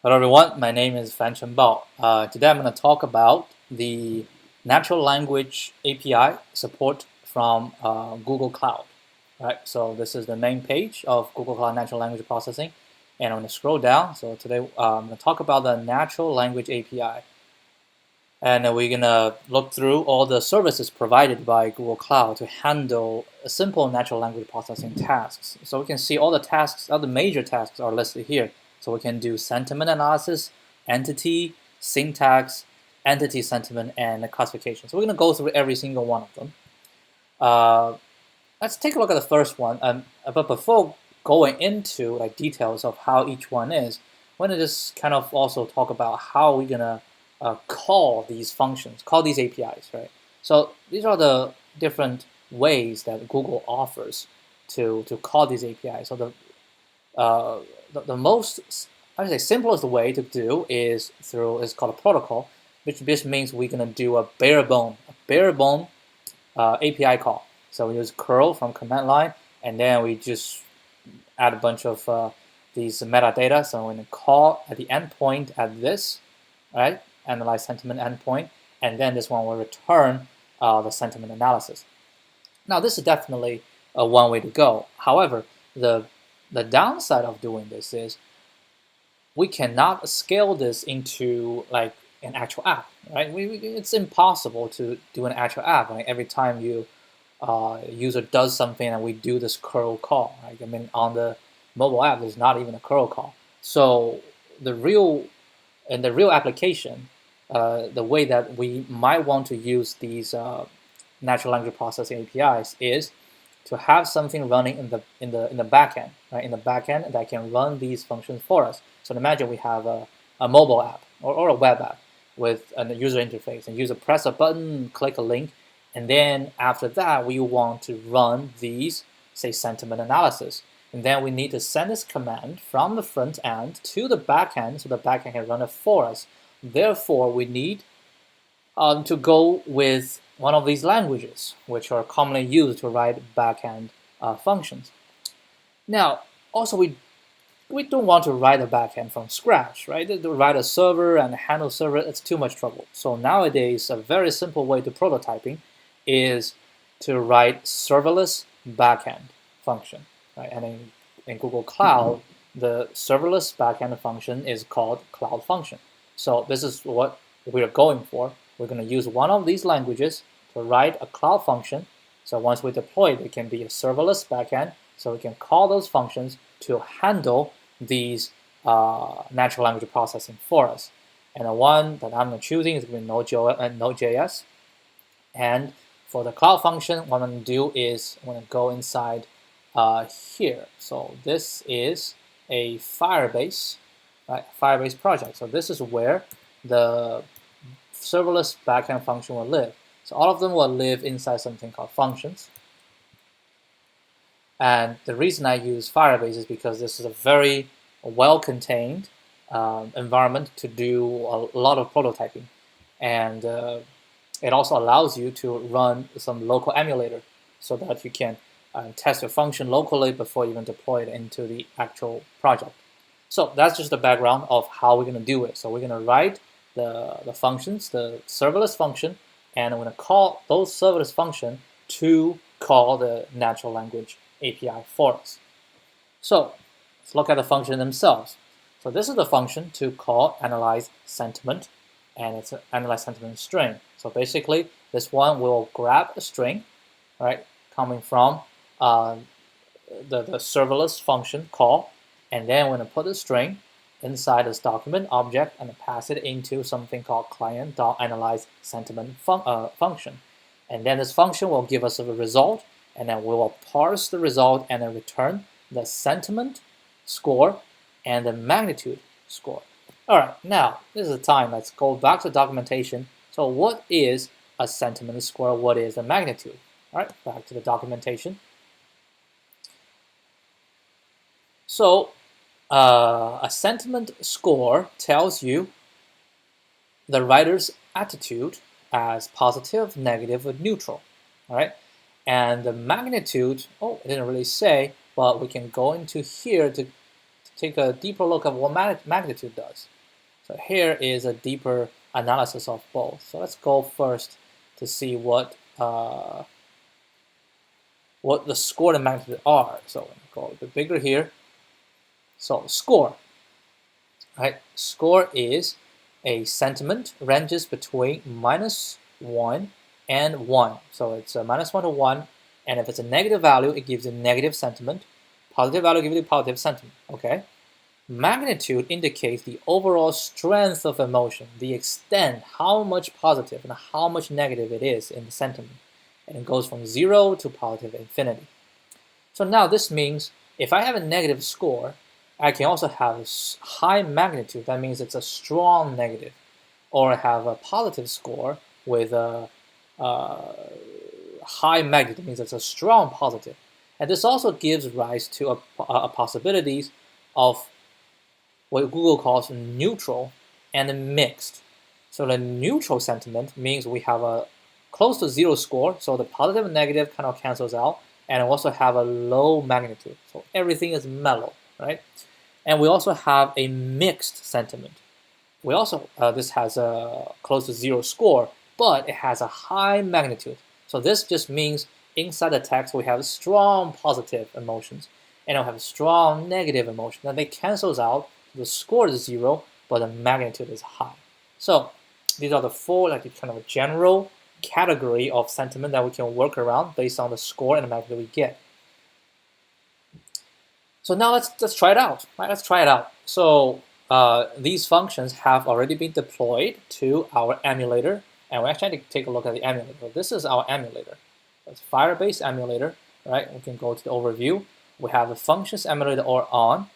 Hello everyone, my name is Fan Chen Bao. Today I'm going to talk about the natural language API support from Google Cloud. Right, so this is the main page of Google Cloud Natural Language Processing, and I'm going to scroll down. So today I'm going to talk about the natural language API, and we're going to look through all the services provided by Google Cloud to handle simple natural language processing tasks. So we can see all the tasks, all the major tasks are listed here. So we can do sentiment analysis, entity, syntax, entity sentiment, and classification. So we're going to go through every single one of them. Let's take a look at the first one. But before going into like details of how each one is, I want to just kind of also talk about how we're going to call these functions, call these APIs, right? So these are the different ways that Google offers to call these APIs. So the most, I would say, simplest way to do is called a protocol, which just means we're gonna do a bare bone API call. So we use curl from command line, and then we just add a bunch of these metadata. So we're gonna call at the endpoint at this, right? Analyze sentiment endpoint, and then this one will return the sentiment analysis. Now this is definitely one way to go. However, the downside of doing this is we cannot scale this into like an actual app, right? It's impossible to do an actual app. Like every time you user does something and we do this curl call, right? I mean, on the mobile app, there's not even a curl call. So the real application, the way that we might want to use these natural language processing APIs is to have something running in the backend, right? In the backend that can run these functions for us. So imagine we have a mobile app or a web app with a user interface, and user press a button, click a link, and then after that we want to run these, say, sentiment analysis. And then we need to send this command from the front end to the back end so the back end can run it for us. Therefore, we need to go with one of these languages, which are commonly used to write backend functions. Now, also we don't want to write a backend from scratch, right? To write a server and handle server, it's too much trouble. So nowadays, a very simple way to prototyping is to write serverless backend function, right? And in Google Cloud, the serverless backend function is called Cloud Function. So this is what we're going for. We're going to use one of these languages to write a Cloud Function. So once we deploy it, it can be a serverless backend. So we can call those functions to handle these natural language processing for us. And the one that I'm choosing is going to be Node.js. And for the Cloud Function, what I'm going to do is I'm going to go inside here. So this is a Firebase, right? Firebase project. So this is where the serverless backend function will live. So all of them will live inside something called functions. And the reason I use Firebase is because this is a very well-contained environment to do a lot of prototyping. And it also allows you to run some local emulator so that you can test your function locally before you even deploy it into the actual project. So that's just the background of how we're going to do it. So we're going to write the functions, the serverless function, and I'm going to call those serverless function to call the natural language API for us. So let's look at the function themselves. So this is the function to call analyze sentiment, and it's an analyze sentiment string. So basically, this one will grab a string, right, coming from the serverless function call, and then we're going to put the string inside this document object and pass it into something called client.analyze sentiment function. And then this function will give us a result, and then we will parse the result and then return the sentiment score and the magnitude score. All right, now this is the time. Let's go back to documentation. So what is a sentiment score? What is the magnitude? All right, back to the documentation. So a sentiment score tells you the writer's attitude as positive, negative, or neutral. All right, and the magnitude, it didn't really say, but we can go into here to take a deeper look at what magnitude does. So here is a deeper analysis of both. So let's go first to see what the score and magnitude are. So go a bit bigger here. So score, right? Score is a sentiment ranges between -1 and 1. So it's a -1 to 1, and if it's a negative value, it gives a negative sentiment. Positive value gives you positive sentiment. Okay. Magnitude indicates the overall strength of emotion, the extent, how much positive and how much negative it is in the sentiment. And it goes from 0 to positive infinity. So now this means if I have a negative score, I can also have a high magnitude. That means it's a strong negative. Or I have a positive score with a high magnitude. That means it's a strong positive. And this also gives rise to a possibilities of what Google calls neutral and mixed. So the neutral sentiment means we have a close to 0 score, so the positive and negative kind of cancels out, and we also have a low magnitude, so everything is mellow, right? And we also have a mixed sentiment. We also, this has a close to 0 score, but it has a high magnitude. So this just means inside the text we have strong positive emotions, and we have strong negative emotions, and they cancels out. The score is 0, but the magnitude is high. So these are the 4 like kind of a general category of sentiment that we can work around based on the score and the magnitude we get. So now let's try it out. Right? Let's try it out. So these functions have already been deployed to our emulator, and we actually take a look at the emulator. So this is our emulator. It's Firebase emulator, right? We can go to the overview. We have the functions emulator on,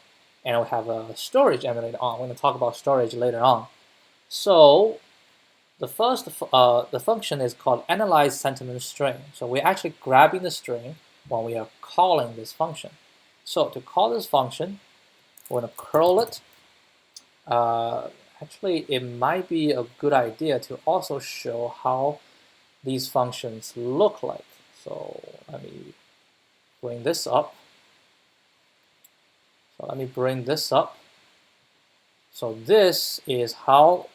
and we have a storage emulator on. We're going to talk about storage later on. So the first the function is called analyze sentiment string. So we're actually grabbing the string when we are calling this function. So to call this function, we're going to curl it. Actually, it might be a good idea to also show how these functions look like. So let me bring this up. So this is how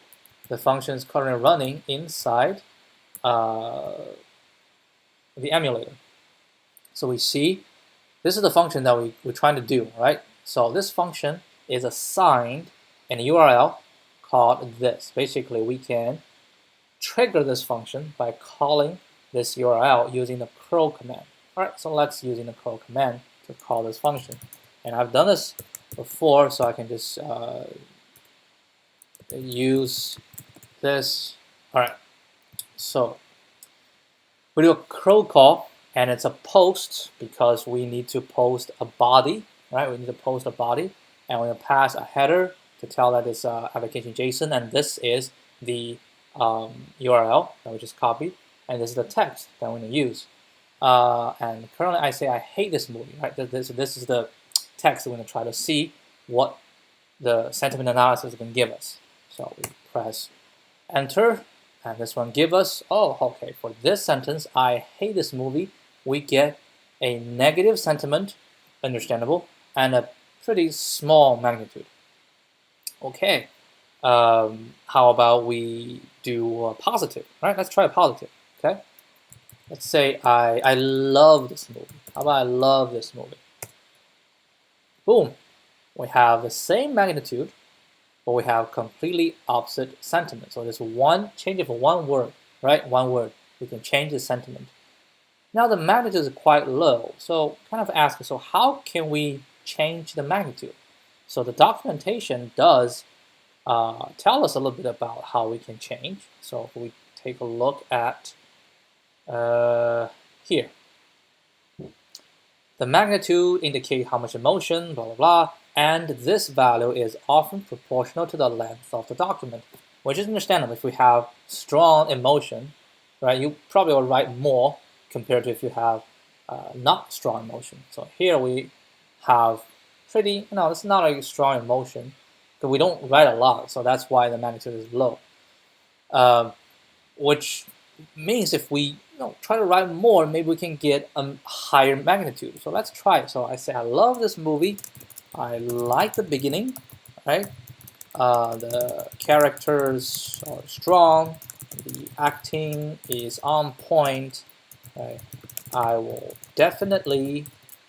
the function is currently running inside the emulator. So we see this is the function that we're trying to do, right? So this function is assigned an URL called this. Basically, we can trigger this function by calling this URL using the curl command. All right, so let's using the curl command to call this function. And I've done this before, so I can just use this. All right, so we do a curl call, and it's a post because we need to post a body, right? We need to post a body, and we're gonna pass a header to tell that it's application JSON, and this is the URL that we just copied, and this is the text that we're gonna use. And currently, I say I hate this movie, right? This is the text we're gonna try to see what the sentiment analysis is gonna give us. So we press enter, and this one give us, oh, okay, for this sentence, I hate this movie, we get a negative sentiment, understandable, and a pretty small magnitude. Okay, how about we do positive, right? Let's try a positive, okay? Let's say I love this movie. How about I love this movie? Boom, we have the same magnitude, but we have completely opposite sentiment. So there's one, change it for one word, right? One word, we can change the sentiment. Now the magnitude is quite low, so kind of ask, so how can we change the magnitude? So the documentation does tell us a little bit about how we can change. So if we take a look at here, the magnitude indicates how much emotion, blah, blah, blah, and this value is often proportional to the length of the document, which is understandable. If we have strong emotion, right, you probably will write more compared to if you have not strong emotion. So here we have pretty, it's not a strong emotion, but we don't write a lot, so that's why the magnitude is low. Which means if we try to write more, maybe we can get a higher magnitude. So let's try it. So I say I love this movie, I like the beginning, right? The characters are strong, the acting is on point, right? I will definitely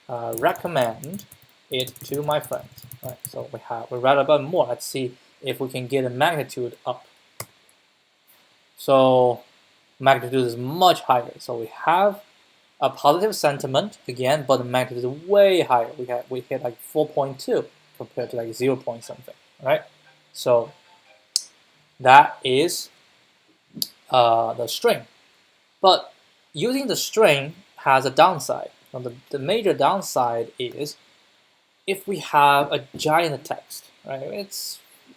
recommend it to my friends. Right? So we read about more. Let's see if we can get a magnitude up. So magnitude is much higher. So we have a positive sentiment again, but the magnitude is way higher. We hit like 4.2 compared to like 0 point something, right? So that is the string. But using the string has a downside. Now the major downside is if we have a giant text, right?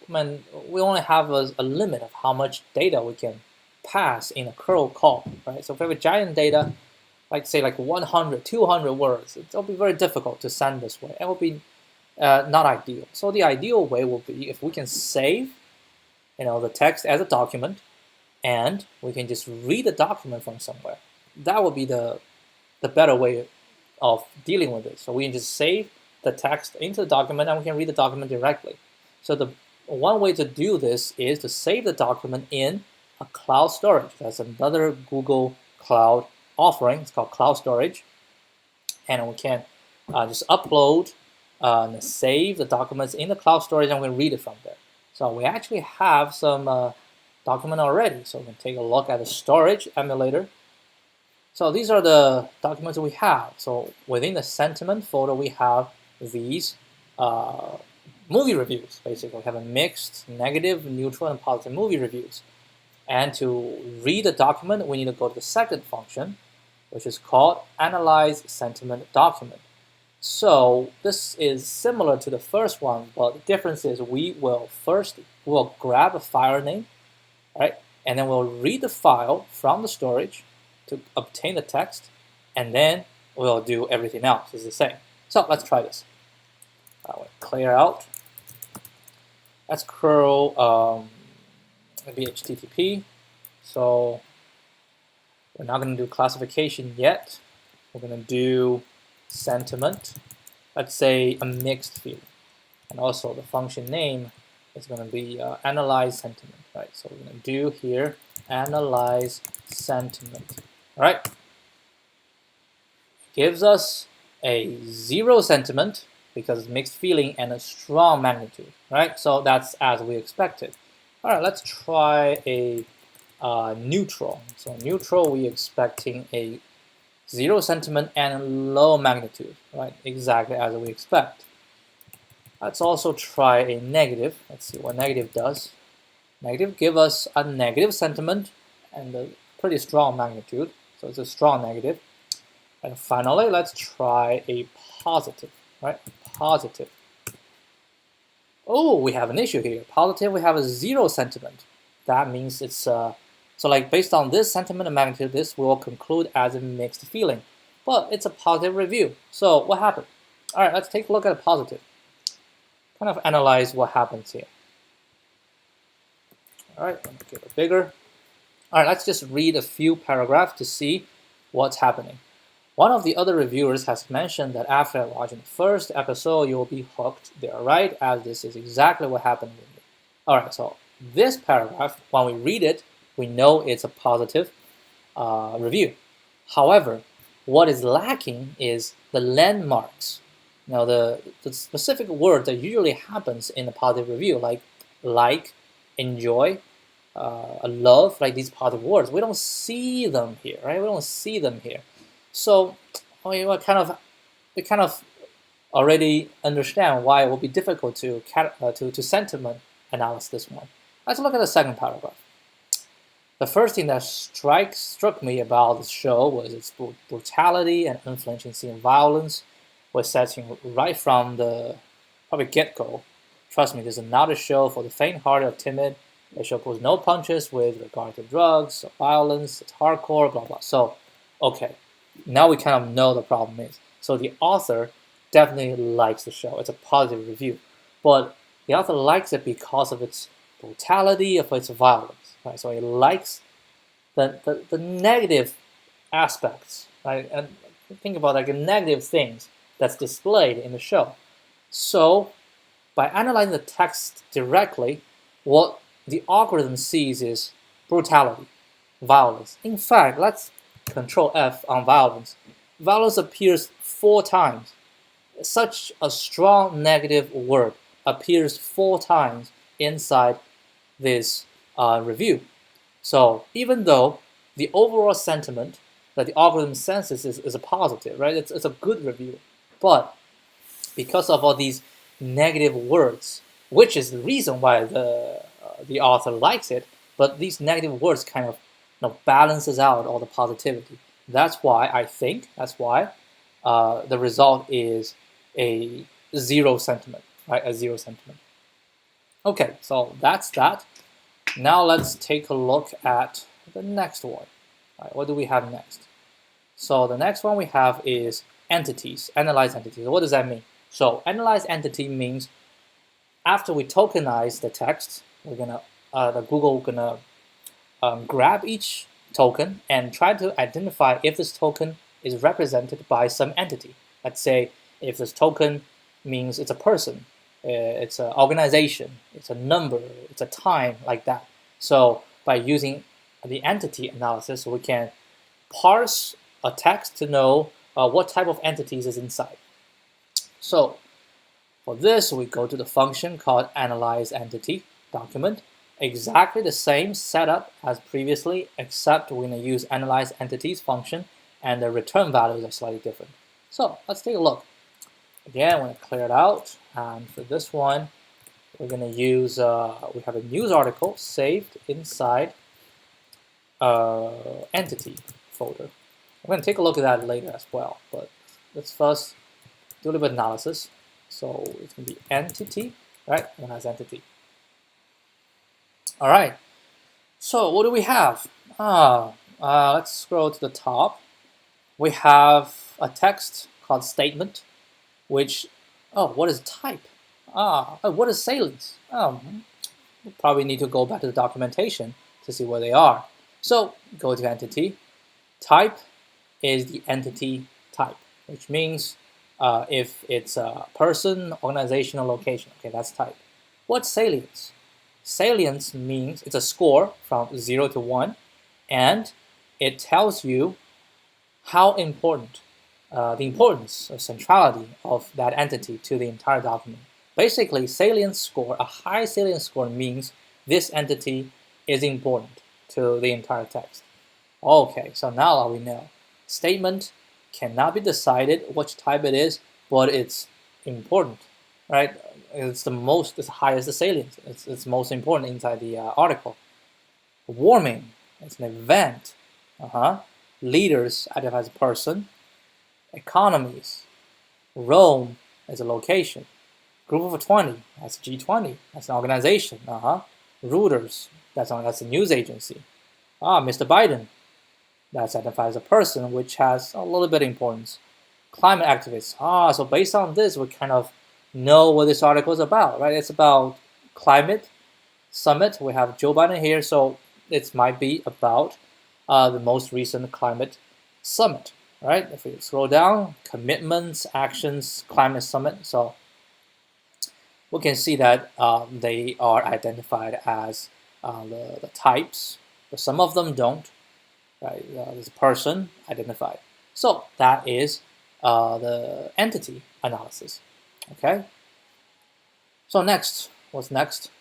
We only have a limit of how much data we can pass in a curl call, right? So if we have a giant data, like say like 100, 200 words, it'll be very difficult to send this way. It will be not ideal. So the ideal way will be if we can save, the text as a document, and we can just read the document from somewhere. That would be the better way of dealing with it. So we can just save the text into the document and we can read the document directly. So the one way to do this is to save the document in a cloud storage. That's another Google Cloud offering. It's called cloud storage. And we can just upload and save the documents in the cloud storage and we can read it from there. So we actually have some document already. So we can take a look at the storage emulator. So these are the documents we have. So within the sentiment folder, we have these movie reviews. Basically, we have a mixed, negative, neutral, and positive movie reviews. And to read the document, we need to go to the second function, which is called Analyze Sentiment Document. So this is similar to the first one, but the difference is we'll grab a file name, right? And then we'll read the file from the storage to obtain the text, and then we'll do everything else. It's the same. So let's try this. I will clear out. Let's curl maybe HTTP. So we're not going to do classification yet. We're going to do sentiment. Let's say a mixed feeling. And also the function name is going to be analyze sentiment, right? So we're going to do here analyze sentiment, all right? Gives us a 0 sentiment because it's mixed feeling and a strong magnitude, right? So that's as we expected. All right, let's try a neutral. So neutral, we're expecting a 0 sentiment and low magnitude, right? Exactly as we expect. Let's also try a negative. Let's see what negative does. Negative give us a negative sentiment and a pretty strong magnitude. So it's a strong negative. And finally, let's try a positive, right? Positive. Oh, we have an issue here. Positive, we have a 0 sentiment. That means it's so like based on this sentiment and magnitude, this will conclude as a mixed feeling. But it's a positive review. So what happened? All right, let's take a look at a positive. Kind of analyze what happens here. All right, let me get it bigger. All right, let's just read a few paragraphs to see what's happening. One of the other reviewers has mentioned that after watching the first episode, you will be hooked. They are right, as this is exactly what happened with me. All right, so this paragraph, when we read it, we know it's a positive review. However, what is lacking is the landmarks. Now, the specific word that usually happens in a positive review, like, enjoy, love, like these positive words, we don't see them here, right? We don't see them here. So, we kind of already understand why it will be difficult to sentiment analyze this one. Let's look at the second paragraph. The first thing that struck me about the show was its brutality and influencing and violence. Was setting right from the probably get-go. Trust me, this is not a show for the faint-hearted or timid. The show pulls no punches with regard to drugs or violence. It's hardcore, blah blah. So, okay, now we kind of know the problem is. So the author definitely likes the show. It's a positive review, but the author likes it because of its brutality, of its violence. Right? So he likes the negative aspects. Right? And think about like the negative things that's displayed in the show. So by analyzing the text directly, what the algorithm sees is brutality, violence. In fact, let's Control F on violence. Violence appears 4 times. Such a strong negative word appears 4 times inside this review. So even though the overall sentiment that the algorithm senses is a positive, right? It's a good review, but because of all these negative words, which is the reason why the author likes it, but these negative words kind of balances out all the positivity. That's why the result is a 0 sentiment, right? A 0 sentiment. Okay, so that's that. Now let's take a look at the next one. Right, what do we have next? So the next one we have is entities, analyze entities. What does that mean? So analyze entity means after we tokenize the text, we're gonna the Google gonna grab each token and try to identify if this token is represented by some entity. Let's say if this token means it's a person, it's an organization, it's a number, it's a time, like that. So by using the entity analysis, we can parse a text to know what type of entities is inside. So for this, we go to the function called analyze entity document. Exactly the same setup as previously, except we're going to use analyze entities function, and the return values are slightly different. So let's take a look. Again, I'm going to clear it out, and for this one, we're going to use, we have a news article saved inside entity folder. I'm going to take a look at that later as well, but let's first do a little bit of analysis. So it's going to be entity, right? Analyze entity. All right. So what do we have? Let's scroll to the top. We have a text called statement, which, what is type? What is salience? We probably need to go back to the documentation to see where they are. So go to entity. Type is the entity type, which means if it's a person, organization, or location. Okay, that's type. What's salience? Salience means it's a score from 0 to 1, and it tells you how important, the importance or centrality of that entity to the entire document. Basically, salience score, a high salience score means this entity is important to the entire text. Okay, so now we know. Statement cannot be decided which type it is, but it's important, right? It's the highest salience. It's most important inside the article. Warming, it's an event. Leaders identify as a person. Economies. Rome is a location. Group of 20, that's G20, that's an organization. Reuters, that's a news agency. Mr. Biden, that's identified as a person, which has a little bit of importance. Climate activists. So based on this, we kind of know what this article is about, right? It's about climate summit. We have Joe Biden here, so it might be about the most recent climate summit, right? If we scroll down, commitments, actions, climate summit. So we can see that they are identified as the types, but some of them don't. Right? There's a person identified. So that is the entity analysis. Okay. So next, what's next?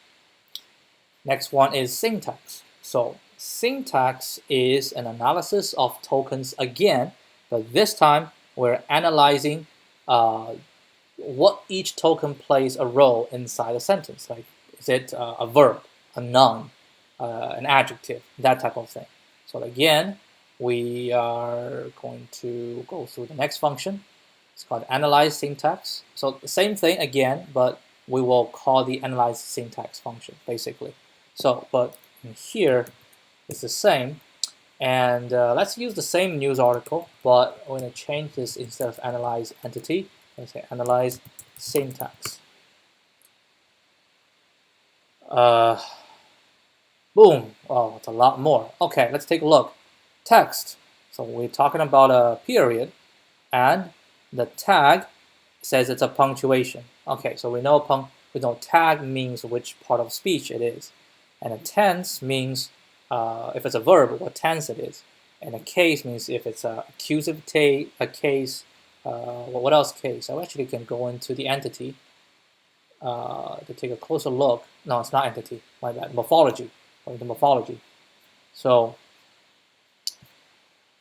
Next one is syntax. So syntax is an analysis of tokens again, but this time we're analyzing what each token plays a role inside a sentence. Like, is it a verb, a noun, an adjective, that type of thing. So again, we are going to go through the next function. It's called analyze syntax. So the same thing again, but we will call the analyze syntax function basically. So, but in here it's the same. And let's use the same news article, but we're going to change this instead of analyze entity. Let's say analyze syntax. Boom. Oh, it's a lot more. Okay, let's take a look. Text. So we're talking about a period, and the tag says it's a punctuation. Okay, so we know tag means which part of speech it is, and a tense means if it's a verb, what tense it is, and a case means if it's a accusative case. What else case? I actually can go into the entity to take a closer look. No, it's not entity. My bad. Morphology. Going to morphology. So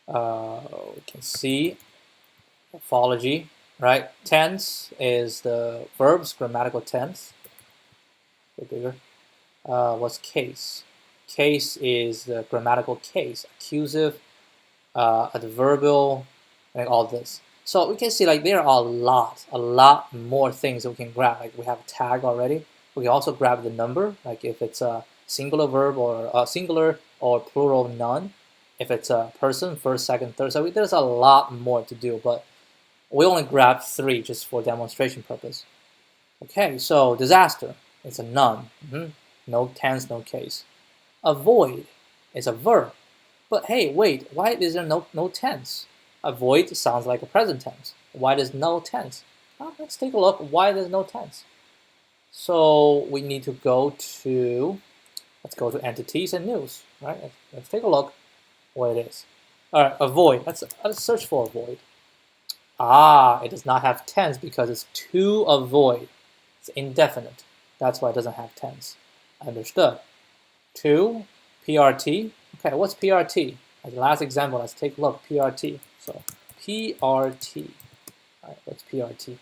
we can see morphology, right? Tense is the verb's grammatical tense. A bit bigger. What's case? Case is the grammatical case. Accusative, adverbial, and all this. So we can see like there are a lot more things that we can grab. Like we have a tag already. We can also grab the number, like if it's a singular verb or a singular or plural none. If it's a person, first, second, third. So there's a lot more to do, but we only grabbed 3 just for demonstration purpose. Okay, so disaster is a none. No tense, no case. Avoid is a verb. But hey, wait, why is there no tense? Avoid sounds like a present tense. Why there's no tense? Well, let's take a look why there's no tense. So we need to let's go to entities and news, right? Let's take a look what it is. All right, avoid, let's search for avoid. It does not have tense because it's to avoid. It's indefinite. That's why it doesn't have tense. Understood. To, PRT. Okay, what's PRT? As the last example, let's take a look. PRT. So PRT. All right, what's PRT?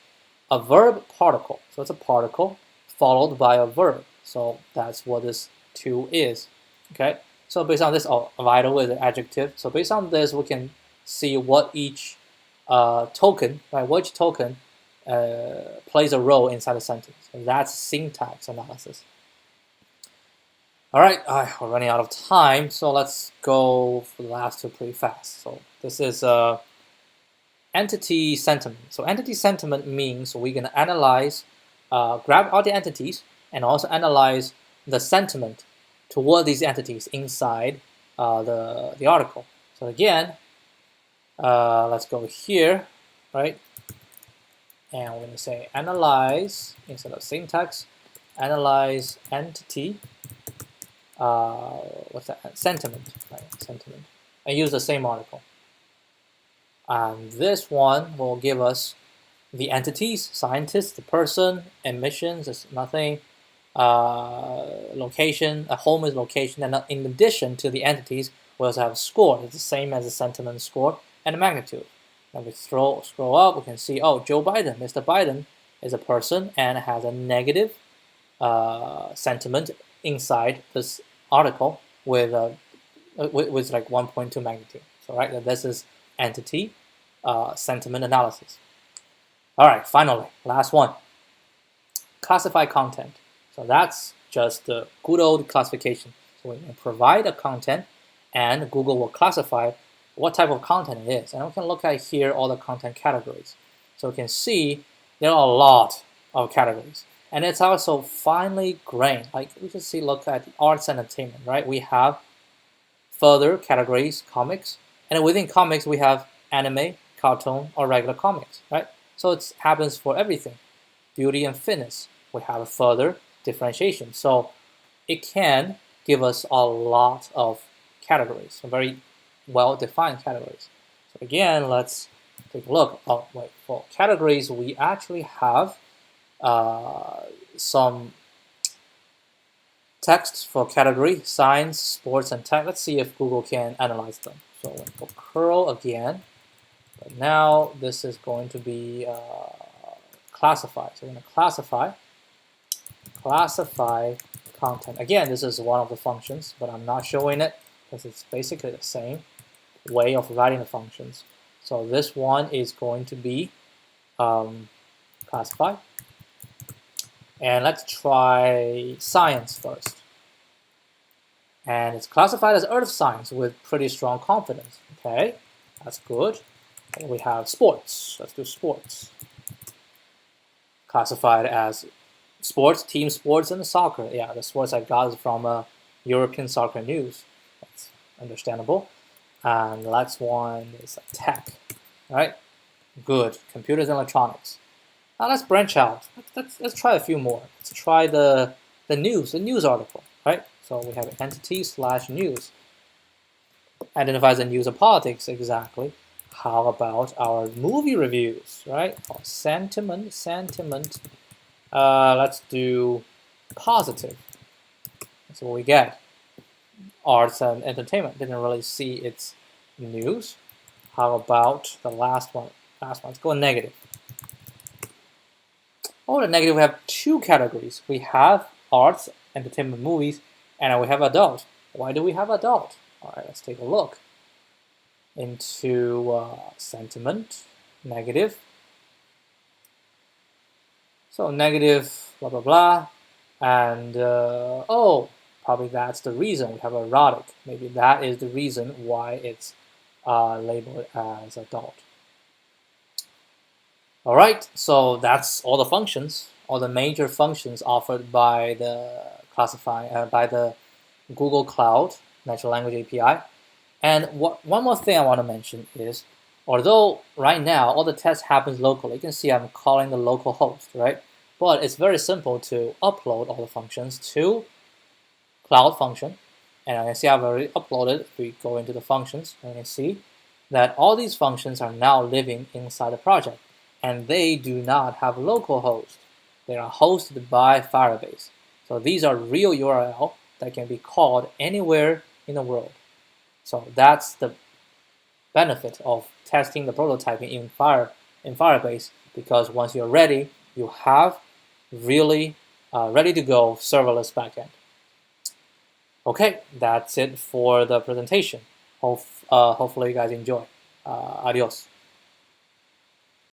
A verb particle. So it's a particle followed by a verb. So that's what this to is. Okay. So based on this, vital is an adjective. So based on this, we can see what each token, right? Which token plays a role inside a sentence. And that's syntax analysis. All right, we're running out of time, so let's go for the last 2 pretty fast. So this is entity sentiment. So entity sentiment means we're going to analyze, grab all the entities, and also analyze the sentiment toward these entities inside the article. So again, let's go here, right? And we're going to say analyze, instead of syntax, analyze entity. What's that? Sentiment, right? Sentiment. And use the same article. And this one will give us the entities, scientists, the person, emissions, is nothing, location, a home is location, and in addition to the entities, we also have a score. It's the same as the sentiment score and the magnitude. And we scroll up, we can see, Joe Biden, Mr. Biden is a person and has a negative sentiment inside this article with like 1.2 magnitude. So right, this is entity sentiment analysis. All right, finally, last one. Classify content. So that's just the good old classification. So we can provide a content, and Google will classify what type of content it is. And we can look at here all the content categories. So we can see there are a lot of categories. And it's also finely grained. Like we can see, look at the arts and entertainment, right? We have further categories, comics. And within comics, we have anime, cartoon, or regular comics, right? So it happens for everything. Beauty and fitness, we have a further differentiation. So it can give us a lot of categories, very well-defined categories. So again, let's take a look. For categories, we actually have some text for category, science, sports, and tech. Let's see if Google can analyze them. So for curl again, but now this is going to be classify. So we're going to classify content. Again, this is one of the functions, but I'm not showing it because it's basically the same way of writing the functions. So this one is going to be classify. And let's try science first. And it's classified as earth science with pretty strong confidence. Okay, that's good. And we have sports. Let's do sports. Classified as sports, team sports, and soccer. Yeah, the sports I got is from European Soccer News. That's understandable. And the last one is tech. All right, good. Computers and electronics. Now let's branch out. Let's try a few more. Let's try the news article, right? So we have entity slash news. Identifies the news of politics exactly. How about our movie reviews, right? Or sentiment. Let's do positive. That's what we get. Arts and entertainment. Didn't really see its news. How about the last one? Let's go negative. Oh, the negative, we have two categories. We have arts, entertainment, movies, and we have adult. Why do we have adult? All right, let's take a look into sentiment, negative. So negative, blah, blah, blah. And, oh, probably that's the reason we have erotic. Maybe that is the reason why it's labeled as adult. All right, so that's all the functions, all the major functions offered by the by the Google Cloud Natural Language API. And one more thing I want to mention is, although right now all the tests happens locally, you can see I'm calling the local host, right? But it's very simple to upload all the functions to Cloud Function. And I can see I've already uploaded. If we go into the functions, and you can see that all these functions are now living inside the project. And they do not have localhost. They are hosted by Firebase. So these are real URL that can be called anywhere in the world. So that's the benefit of testing the prototyping in Firebase, because once you're ready, you have really ready to go serverless backend. Okay, that's it for the presentation. Hopefully you guys enjoy. Adios.